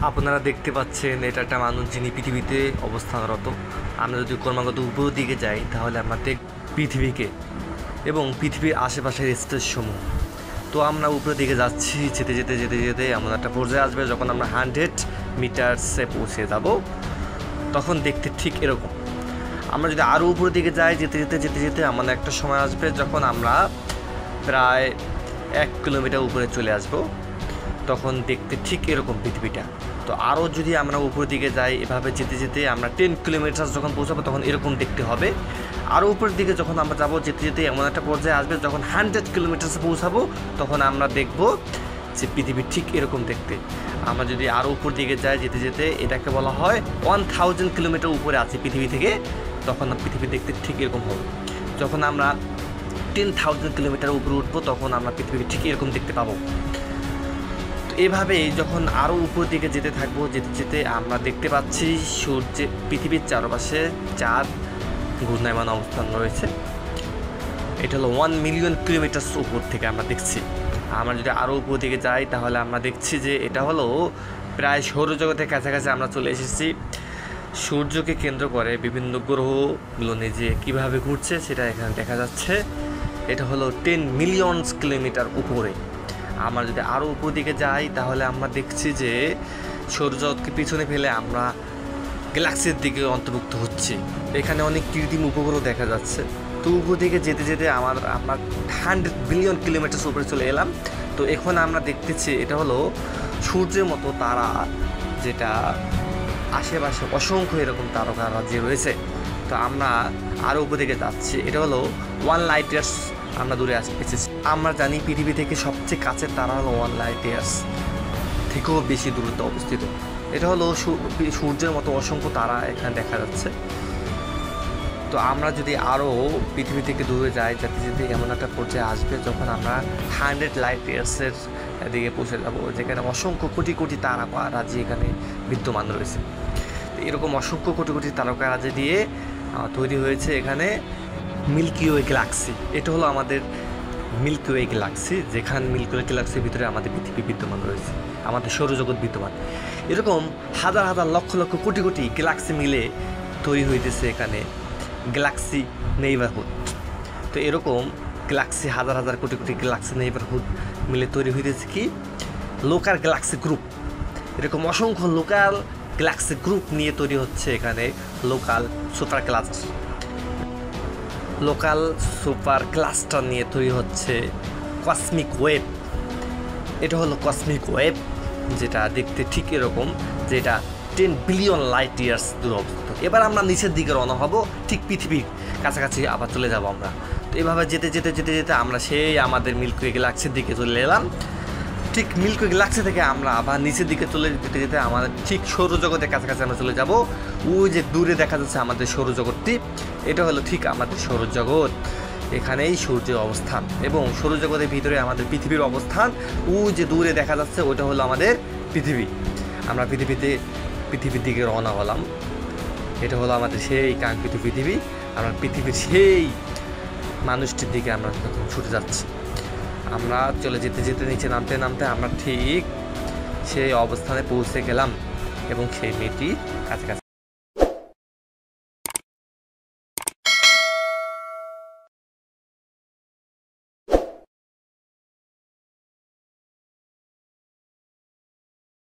আপনারা দেখতে পাচ্ছেন এটা একটা মানুষ যিনি পৃথিবীতে অবস্থানরত। আমরা যদি ক্রমাগত উপরের দিকে যাই তাহলে আমরা দেখ পৃথিবীকে এবং পৃথিবীর আশেপাশের স্টেজসমূহ। তো আমরা উপরের দিকে যাচ্ছি, যেতে যেতে যেতে যেতে এমন একটা পর্যায়ে আসবে যখন আমরা 100 মিটারসে পৌঁছে যাব, তখন দেখতে ঠিক এরকম। আমরা যদি আরও উপরের দিকে যাই, যেতে যেতে যেতে যেতে এমন একটা সময় আসবে যখন আমরা প্রায় 1 কিলোমিটার উপরে চলে আসব, তখন দেখতে ঠিক এরকম পৃথিবীটা। তো আরও যদি আমরা উপরের দিকে যাই, এভাবে যেতে যেতে আমরা 10 কিলোমিটার যখন পৌঁছাবো তখন এরকম দেখতে হবে। আরও উপরের দিকে যখন আমরা যাব, যেতে যেতে এমন একটা পর্যায়ে আসবে যখন 100 কিলোমিটার্সে পৌঁছাবো, তখন আমরা দেখব যে পৃথিবী ঠিক এরকম দেখতে। আমরা যদি আরও উপর দিকে যাই, যেতে যেতে এটাকে বলা হয় 1000 কিলোমিটার উপরে আছে পৃথিবী থেকে, তখন পৃথিবী দেখতে ঠিক এরকম হবে। যখন আমরা 10,000 কিলোমিটার উপরে উঠবো, তখন আমরা পৃথিবী ঠিক এরকম দেখতে পাবো। এভাবেই যখন আরও উপর দিকে যেতে থাকবো, যেতে যেতে আমরা দেখতে পাচ্ছি সূর্যের পৃথিবীর চারপাশে চাঁদ ঘূর্ণায়মান অবস্থান রয়েছে। এটা হলো 1 মিলিয়ন কিলোমিটার উপর থেকে আমরা দেখছি। আমরা যদি আরও উপর দিকে যাই তাহলে আমরা দেখছি যে এটা হলো প্রায় সৌরজগতের কাছাকাছি আমরা চলে এসেছি। সূর্যকে কেন্দ্র করে বিভিন্ন গ্রহগুলো নিজে কীভাবে ঘুরছে সেটা এখানে দেখা যাচ্ছে। এটা হলো 10 মিলিয়ন কিলোমিটার উপরে। আমরা যদি আরও উপর দিকে যাই তাহলে আমরা দেখছি যে সৌরজগৎকে পিছনে ফেলে আমরা গ্যালাক্সির দিকে অন্তর্ভুক্ত হচ্ছি। এখানে অনেক কৃত্রিম উপগ্রহ দেখা যাচ্ছে। তো উপর দিকে যেতে যেতে আমরা 100 বিলিয়ন কিলোমিটার উপরে চলে এলাম। তো এখন আমরা দেখতেছি এটা হলো সূর্যের মতো তারা, যেটা আশেপাশে অসংখ্য এরকম তারকা রাজ্যে রয়েছে। তো আমরা আরও উপর দিকে যাচ্ছি। এটা হলো 1 লাইট ইয়ার্স আমরা দূরে এসেছি। আমরা জানি পৃথিবী থেকে সবচেয়ে কাছের তারা হলো 1 লাইট ইয়ার্স থেকেও বেশি দূরত্বে অবস্থিত। এটা হলো সূর্যের মতো অসংখ্য তারা এখানে দেখা যাচ্ছে। তো আমরা যদি আরও পৃথিবী থেকে দূরে যাই, যেতে যেতে এমন একটা পর্যায়ে আসবে যখন আমরা 100 লাইট ইয়ার্সের দিকে পৌঁছে যাব, যেখানে অসংখ্য কোটি কোটি তারকারাজি এখানে বিদ্যমান রয়েছে। এরকম অসংখ্য কোটি কোটি তারকারাজি দিয়ে তৈরি হয়েছে এখানে মিল্কি ওয়ে গ্যালাক্সি। এটা হলো আমাদের মিল্কি ওয়ে গ্যালাক্সি, যেখানে মিল্কি ওয়ে গ্যালাক্সির ভিতরে আমাদের পৃথিবী বিদ্যমান রয়েছে, আমাদের সৌরজগৎ বিদ্যমান। এরকম হাজার হাজার লক্ষ লক্ষ কোটি কোটি গ্যালাক্সি মিলে তৈরি হইতেছে এখানে গ্যালাক্সি নেইবারহুড। তো এরকম গ্যালাক্সি হাজার হাজার কোটি কোটি গ্যালাক্সি নেইবারহুড মিলে তৈরি হইতেছে কি লোকাল গ্যালাক্সি গ্রুপ। এরকম অসংখ্য লোকাল গ্যালাক্সি গ্রুপ নিয়ে তৈরি হচ্ছে এখানে local super cluster. Local super cluster নিয়ে তৈরি হচ্ছে কসমিক ওয়েভ। এটা হলো কসমিক ওয়েভ, যেটা দেখতে ঠিক এরকম, যেটা 10 বিলিয়ন লাইট ইয়ার্স দূর অবস্থিত। এবার আমরা নিচের দিকে রওনা হব, ঠিক পৃথিবীর কাছাকাছি আবার চলে যাব আমরা। তো এভাবে যেতে যেতে যেতে যেতে আমরা সেই আমাদের মিল্কি ওয়ে গ্যালাক্সির দিকে চলে এলাম। ঠিক মিল্কি ওয়ে গ্যালাক্সি থেকে আমরা আবার নিচের দিকে চলে যেতে যেতে আমাদের ঠিক সৌরজগতের কাছাকাছি আমরা চলে যাব। ওই যে দূরে দেখা যাচ্ছে আমাদের সৌরজগৎটি, এটা হলো ঠিক আমাদের সৌরজগৎ। এখানেই সূর্যের অবস্থান এবং সৌরজগতের ভিতরে আমাদের পৃথিবীর অবস্থান। ওই যে দূরে দেখা যাচ্ছে ওইটা হলো আমাদের পৃথিবী। আমরা পৃথিবীর দিকে রওনা হলাম। এটা হলো আমাদের সেই কাঙ্ক্ষিত পৃথিবী। আমরা পৃথিবীর সেই মানুষটির দিকে আমরা ছুটে যাচ্ছি। আমরা চলে যেতে যেতে নিচে নামতে নামতে আমরা ঠিক সেই অবস্থানে পৌঁছে গেলাম এবং সেই মেয়েটি কাছাকাছি।